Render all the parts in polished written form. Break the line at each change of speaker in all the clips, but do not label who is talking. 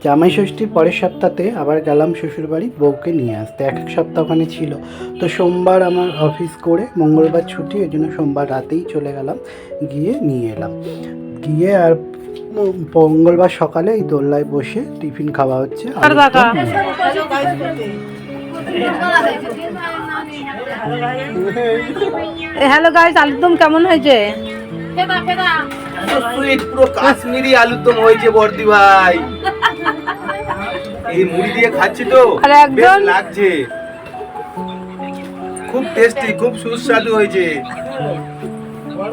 জামাই ষষ্ঠীর পরের সপ্তাহতে আবার গেলাম শ্বশুরবাড়ি বউকে নিয়ে আসতে। এক সপ্তাহ ওখানে ছিল। তো সোমবার আমার অফিস করে মঙ্গলবার ছুটি, ওই জন্য সোমবার রাতেই চলে গেলাম, গিয়ে নিয়ে এলাম। গিয়ে আর মঙ্গলবার সকালে এই দোল্লায় বসে টিফিন খাওয়া হচ্ছে।
হ্যালো গাইস, আলুর দম কেমন হয়েছে?
পুরো কাশ্মীরি আলুর দম হয়েছে বর্দি ভাই। এই মুড়ি দিয়ে খাচ্ছি তো বেশ লাগছে, খুব টেস্টি, খুব সুস্বাদু হয়েছে।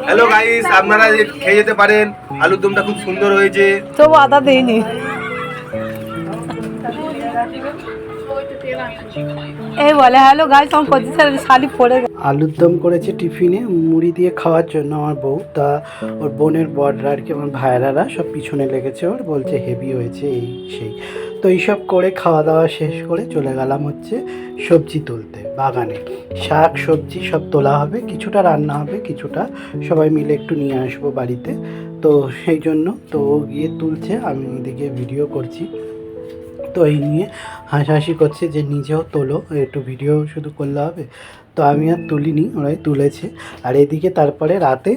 হ্যালো গাইস, আপনারা খেয়ে যেতে পারেন, আলুর দমটা খুব সুন্দর হয়েছে।
তবু আদা দেইনি। এই বলে হ্যালো গাইস, আমার কচি শালি পড়ে গেছে।
আলুর দম করেছে টিফিনে মুড়ি দিয়ে খাওয়ার জন্য আমার বউ। তা ওর বোনের বড়রা আর কি, আমার ভাইয়েরারা সব পিছনে লেগেছে, ওর বলছে হেভি হয়েছে এই সেই। তো এইসব করে খাওয়া দাওয়া শেষ করে চলে গেলাম হচ্ছে সবজি তুলতে বাগানে। শাক সবজি সব তোলা হবে, কিছুটা রান্না হবে, কিছুটা সবাই মিলে একটু নিয়ে আসবো বাড়িতে। তো সেই জন্য তো ও গিয়ে তুলছে, আমি এদিকে ভিডিও করছি। তো এই নিয়ে হাসাহাসি করছে যে নিজেও তোলো, একটু ভিডিও শুধু করলে হবে। তো আমি আর তুলিনি, ওরাই তুলেছে। আর এদিকে তারপরে রাতে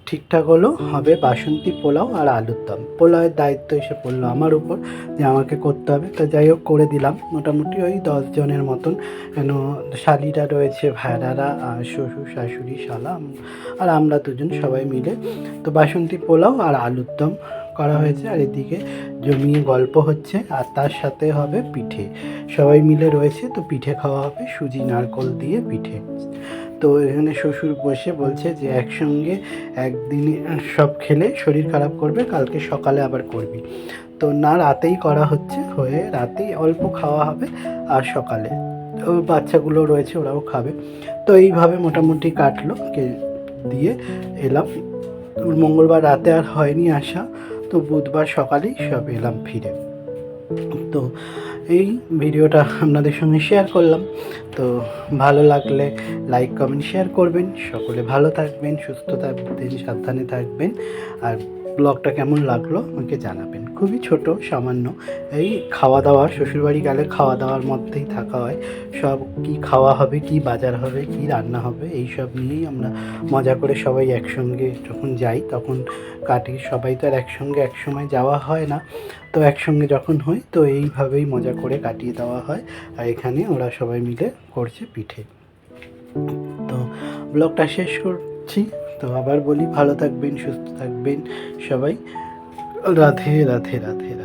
ঠিকঠাক হলো, হবে বাসন্তী পোলাও আর আলুর দম। পোলাওয়ের দায়িত্ব এসে পড়লো আমার উপর, যে আমাকে করতে হবে। তো যাই হোক করে দিলাম, মোটামুটি ওই 10 জনের মতন। কেন শালিরা রয়েছে, ভাইরারা, আর শ্বশুর শাশুড়ি শালা, আর আমরা দুজন সবাই মিলে। তো বাসন্তী পোলাও আর আলুর দম করা হয়েছে। আর এদিকে জমিয়ে গল্প হচ্ছে, আর তার সাথে হবে পিঠে। সবাই মিলে রয়েছে, তো পিঠে খাওয়া হবে, সুজি নারকল দিয়ে পিঠে। তো এখানে শ্বশুর বসে বলছে যে একসঙ্গে একদিনে সব খেলে শরীর খারাপ করবে, কালকে সকালে আবার করবি। তো না, রাতেই করা হচ্ছে, হয়ে রাতেই অল্প খাওয়া হবে, আর সকালে ও বাচ্চাগুলো রয়েছে, ওরাও খাবে। তো এইভাবে মোটামুটি কাটলো, দিয়ে এলাম। মঙ্গলবার রাতে আর হয়নি আসা, তো বুধবার সকালেই সব এলাম ফিরে। তো এই ভিডিওটা আপনাদের সঙ্গে শেয়ার করলাম। তো ভালো লাগলে লাইক কমেন্ট শেয়ার করবেন। সকলে ভালো থাকবেন, সুস্থ থাকবেন, সাবধানে থাকবেন। আর ব্লগটা কেমন লাগলো আমাকে জানাবেন। খুবই ছোট সামান্য, এই খাওয়া দাওয়া, শ্বশুরবাড়ি গেলে খাওয়া দাওয়ার মধ্যেই থাকা হয়। সব কি খাওয়া হবে, কি বাজার হবে, কি রান্না হবে, এই সব নিয়েই আমরা মজা করে সবাই একসঙ্গে যখন যাই তখন কাটি। সবাই তো আর একসঙ্গে একসময় যাওয়া হয় না, তো একসঙ্গে যখন হই তো এইভাবেই মজা করে কাটিয়ে দেওয়া হয়। আর এখানে ওরা সবাই মিলে করছে পিঠে। তো ব্লগটা শেষ করছি। তো আবার বলি, ভালো থাকবেন, সুস্থ থাকবেন সবাই। রাধে রাধে রাধে রাধে।